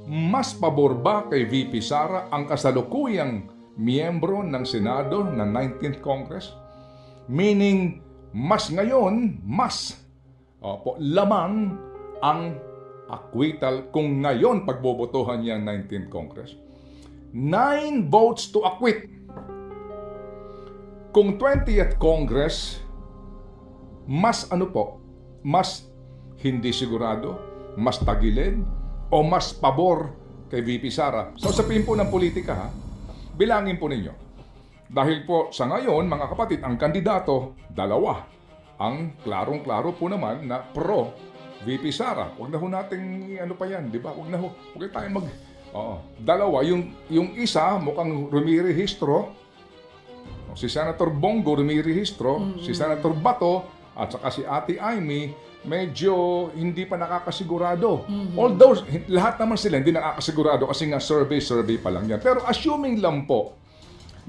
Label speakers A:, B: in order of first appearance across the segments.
A: mas pabor ba kay VP Sara ang kasalukuyang miyembro ng Senado ng 19th Congress? Meaning, mas ngayon, lamang ang acquittal kung ngayon pagbobotohan niya ang 19th Congress. 9 votes to acquit. Kung 20th Congress, mas hindi sigurado, mas tagilid, o mas pabor kay VP Sara. So, usapin po ng politika, ha? Bilangin po ninyo. Dahil po sa ngayon, mga kapatid, ang kandidato, dalawa. Ang klarong-klaro po naman na pro VP Sara. Huwag na ho nating pa yan, di ba? Huwag tayo dalawa. Yung isa, mukhang rumirehistro. Si Senator Bongo rumirehistro. Si Senator Bato at saka si Ate Amy, medyo hindi pa nakakasigurado. Although, lahat naman sila hindi nakakasigurado kasi nga survey pa lang yan. Pero assuming lang po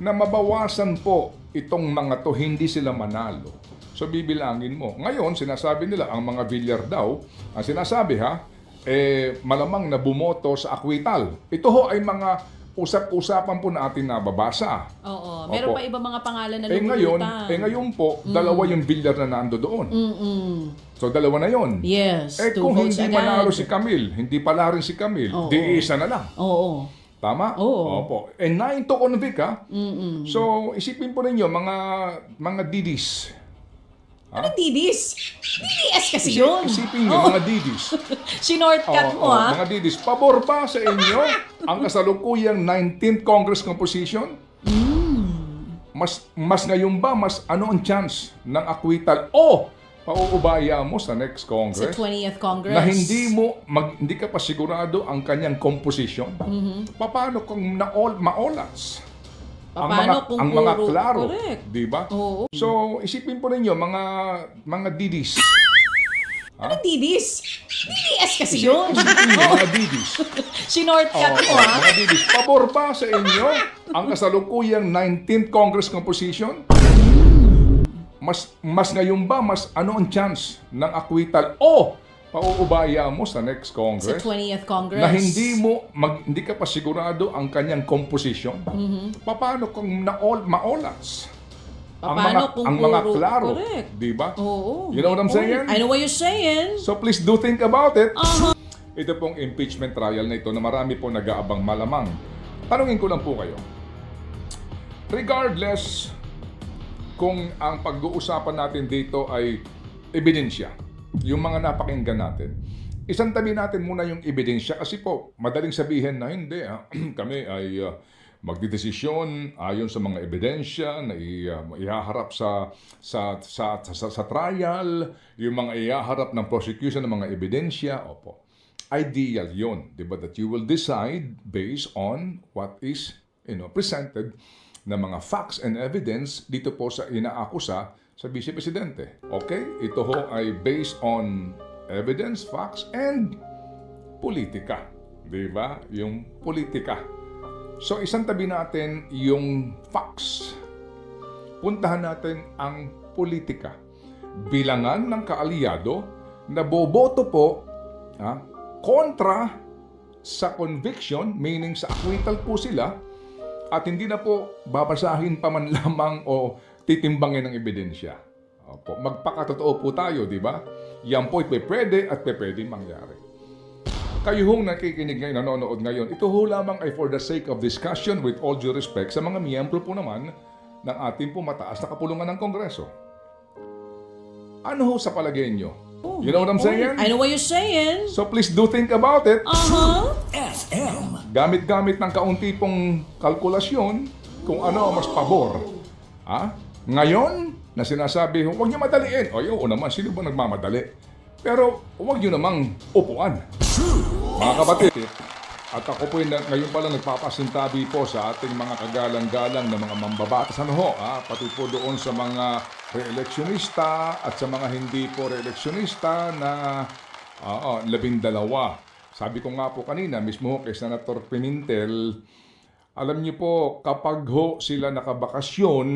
A: na mabawasan po itong mga to, hindi sila manalo. So, bibilangin mo. Ngayon, sinasabi nila, ang mga Villar daw, ang sinasabi malamang na bumoto sa acquittal. Ito ho ay mga usap-usapan po natin na babasa.
B: Oo. Meron pa iba mga pangalan na lumulutang.
A: Ngayon po, dalawa yung Villar na nando doon. So, dalawa na yon.
B: Yes.
A: Kung hindi manalo si Camille, hindi pala rin si Camille, di isa na lang.
B: Oo.
A: Tama?
B: Oo.
A: Opo. 9 to convict, ha? So, isipin po ninyo, mga didis.
B: Ano didis? DDS kasi yun.
A: Isipin nyo, mga didis.
B: Sinortcut mo, ha?
A: Mga didis. Pabor ba sa inyo ang kasalukuyang 19th Congress composition? Mas ngayon ba, ano ang chance ng acquittal o pauubaya mo sa next Congress?
B: Sa 20th Congress.
A: Na hindi ka pa sigurado ang kanyang composition? Paano kung maolats? Ang mga klaro, di ba? So, isipin po ninyo, mga didis.
B: Ano didis? DDS kasi yun.
A: Isipin nyo, mga didis.
B: Sinortcut mo, ha?
A: Mga didis. Pabor ba sa inyo ang kasalukuyang 19th Congress composition? Mas ngayon ba, ano ang chance ng acquittal o pauubaya mo sa next Congress?
B: Sa 20th Congress.
A: Na hindi ka pa sigurado ang kanyang composition? Paano kung maolats? Ang mga klaro, di ba? You know what I'm saying?
B: I know what you're saying.
A: So please do think about it. Ito pong impeachment trial na ito na marami po nag-aabang malamang. Tanungin ko lang po kayo. Regardless kung ang pag-uusapan natin dito ay ebidensya, yung mga napakinggan natin, isang tabi natin muna yung ebidensya kasi po, madaling sabihin na hindi, kami ay magdidesisyon ayon sa mga ebidensya na ihaharap sa trial, yung mga ihaharap ng prosecution ng mga ebidensya. Opo. Ideal yun, di ba? That you will decide based on what is presented na mga facts and evidence dito po sa inaakusa sa Vice Presidente. Okay? Ito ho ay based on evidence, facts, and politika. Di ba? Yung politika. So, isang tabi natin yung facts. Puntahan natin ang politika. Bilangan ng kaalyado na boboto po kontra sa conviction, meaning sa acquittal po sila, at hindi na po babasahin pa man lamang o titimbangin ng ebidensya. Opo, magpakatotoo po tayo, di ba? Yan po pwede at pwede mangyari. Kayo hong nakikinig ngayon, nanonood ngayon, ito ho lamang ay for the sake of discussion with all due respect sa mga miyembro po naman ng ating po mataas na kapulungan ng Kongreso. Ano ho sa palagay nyo? You know what I'm saying?
B: I know what you're saying.
A: So please do think about it.
C: FM.
A: Gamit-gamit ng kaunti pong kalkulasyon kung ano ang mas pabor. Ngayon, na sinasabi, huwag niyo madaliin. Oo naman, sino ba nagmamadali? Pero huwag niyo namang upuan. Mga kapatid, at ako po ngayon pala nagpapasintabi po sa ating mga kagalang-galang na mga mambabatas. Pati po doon sa mga re-electionista at sa mga hindi po re-electionista na 12. Sabi ko nga po kanina, mismo kay Senator Pimentel, alam niyo po, kapag sila nakabakasyon,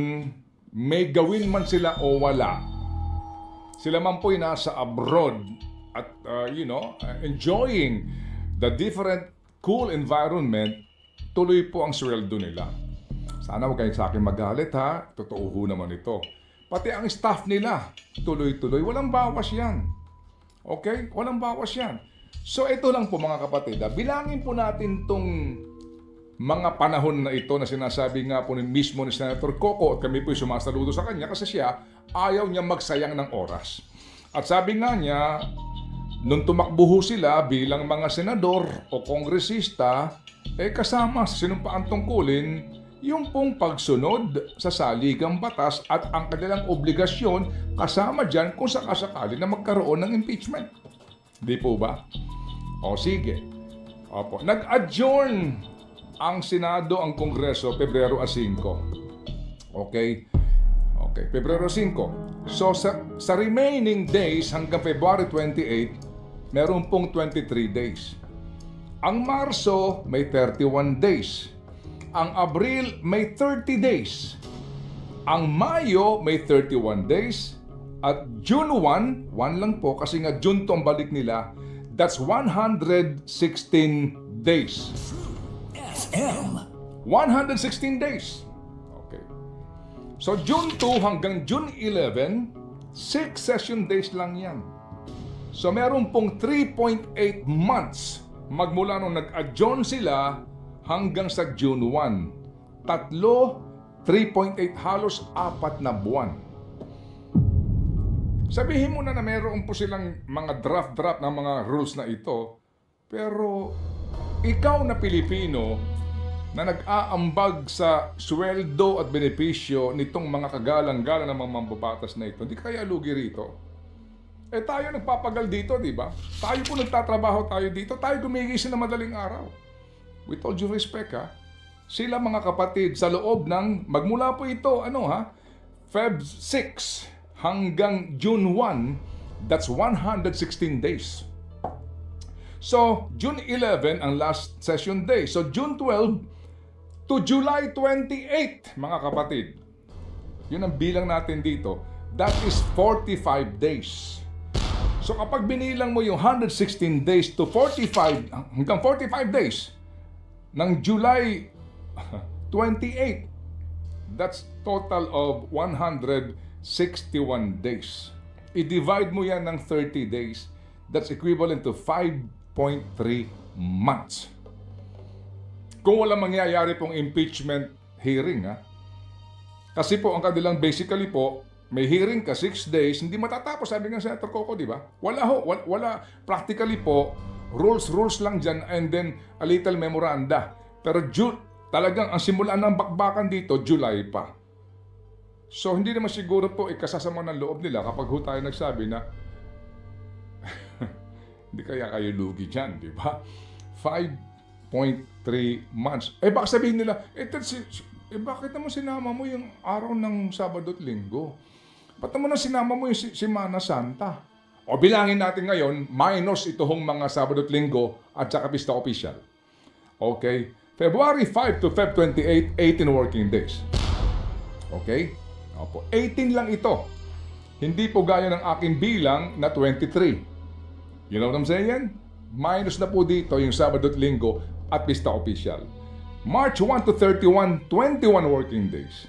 A: may gawin man sila o wala, sila man po'y nasa abroad at, enjoying the different cool environment, tuloy po ang sweldo nila. Sana huwag kayo sa akin magalit ha. Totoo ho naman ito. Pati ang staff nila, tuloy-tuloy. Walang bawas yan. Okay? Walang bawas yan. So ito lang po mga kapatid. Bilangin po natin tong mga panahon na ito na sinasabi nga po mismo ni Senator Coco at kami po sumasaludo sa kanya kasi siya ayaw niya magsayang ng oras. At sabi nga niya, nung tumakbo ho sila bilang mga senador o kongresista, kasama sa sinumpaang tungkulin yung pong pagsunod sa saligang batas at ang kanilang obligasyon kasama dyan kung sakasakali na magkaroon ng impeachment. Di po ba? O sige. Opo. Nag-adjourn ang Senado, ang Kongreso, Pebrero 5. Okay? Okay, Pebrero 5. So, sa remaining days hanggang February 28, meron pong 23 days. Ang Marso, may 31 days. Ang Abril, may 30 days. Ang Mayo, may 31 days. At June 1 lang po, kasi nga June to ang balik nila, that's 116 days.
C: FM.
A: 116 days. Okay. So, June 2 hanggang June 11, 6 session days lang yan. So, meron pong 3.8 months magmula nung nag-adjourn sila hanggang sa June 1. Tatlo, 3.8, halos 4 na buwan. Sabihin mo na meron po silang mga draft ng mga rules na ito, pero ikaw na Pilipino na nag-aambag sa sweldo at benepisyo nitong mga kagalang-galang ng mga mambabatas na ito, hindi kaya lugi rito. Tayo nagpapagal dito, di ba? Tayo po nagtatrabaho tayo dito, tayo gumigising na madaling araw. With all due respect ha, sila mga kapatid sa loob ng, magmula po ito, Feb 6 hanggang June 1, that's 116 days. So, June 11 ang last session day. So, June 12 to July 28, mga kapatid. Yun ang bilang natin dito. That is 45 days. So, kapag binilang mo yung 116 days to 45, hanggang 45 days ng July 28, that's total of 161 days. I-divide mo yan ng 30 days. That's equivalent to 5.3 months. Kung wala mangyayari pong impeachment hearing, kasi po ang kanilang basically po, may hearing ka 6 days, hindi matatapos, sabi ng Senator Coco, di ba? Wala practically po, rules lang dyan and then a little memoranda. Pero talagang ang simulan ng bakbakan dito, July pa. So hindi naman siguro po ikasasama ng loob nila kapag ho tayo nagsabi na hindi kaya kayo lugi dyan, di ba? 5.3 months. Baka sabihin nila, bakit naman sinama mo yung araw ng Sabado at Linggo? Ba't naman sinama mo yung Semana Santa? O bilangin natin ngayon, minus itong mga Sabado at Linggo at saka Pista Official. Okay? February 5 to Feb 28, 18 working days. Okay? Opo. 18 lang ito. Hindi po gaya ng aking bilang na 23. You know what I'm saying? Minus na po dito yung Sabado at Linggo at Pista Official. March 1 to 31, 21 working days.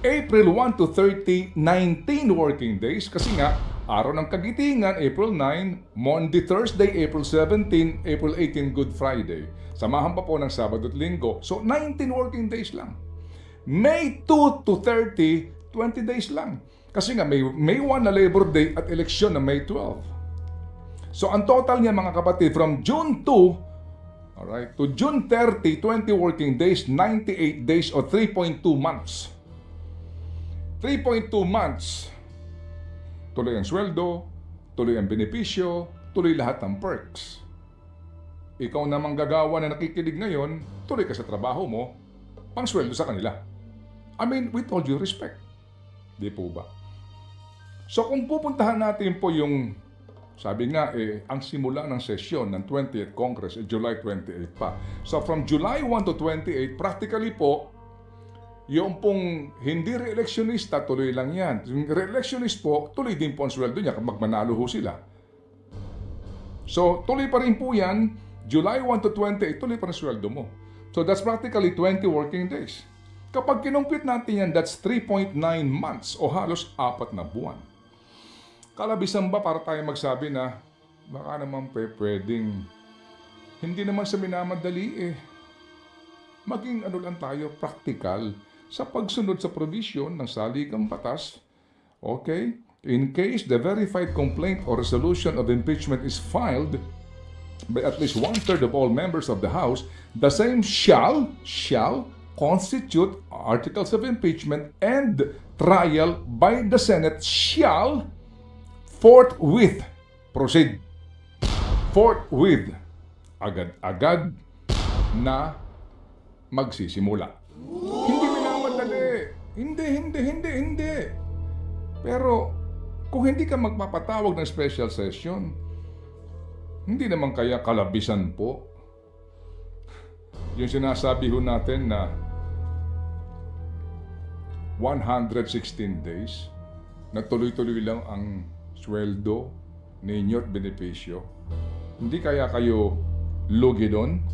A: April 1 to 30, 19 working days. Kasi nga, araw ng Kagitingan, April 9, Monday, Thursday, April 17, April 18, Good Friday. Samahan pa po ng Sabado at Linggo. So, 19 working days lang. May 2 to 30, 20 days lang. Kasi nga, May 1 na Labor Day at eleksyon na May 12. So, ang total niya mga kapatid, from June 2, alright, to June 30, 20 working days, 98 days o 3.2 months. 3.2 months. Tuloy ang sweldo, tuloy ang benepisyo, tuloy lahat ng perks. Ikaw na manggagawa na nakikinig ngayon, tuloy ka sa trabaho mo, pang sweldo sa kanila. I mean, with all due respect. Di po ba? So, kung pupuntahan natin po yung sabi nga, ang simula ng sesyon ng 20th Congress, July 28 pa. So from July 1 to 28, practically po, yung pong hindi re-electionista, tuloy lang yan. Yung re-electionist po, tuloy din po ang sweldo niya kapag manalo ho sila. So tuloy pa rin po yan July 1 to 20, ituloy pa ng sweldo mo. So that's practically 20 working days. Kapag kinumpit natin yan, that's 3.9 months o halos 4 na buwan. Kalabisan ba para tayo magsabi na baka naman pwedeng hindi naman sa minamadali eh. Maging ano lang tayo, practical sa pagsunod sa provision ng saligang batas. Okay? In case the verified complaint or resolution of impeachment is filed by at least 1/3 of all members of the House, the same shall constitute articles of impeachment, and trial by the Senate shall forthwith proceed. Forthwith. Agad-agad na magsisimula. Hindi minamadali. Hindi. Pero kung hindi ka magpapatawag ng special session, hindi naman kaya kalabisan po. Yung sinasabi ho natin na 116 days, na tuloy-tuloy lang ang sweldo ninyo at benepisyo. Hindi kaya kayo lugi doon?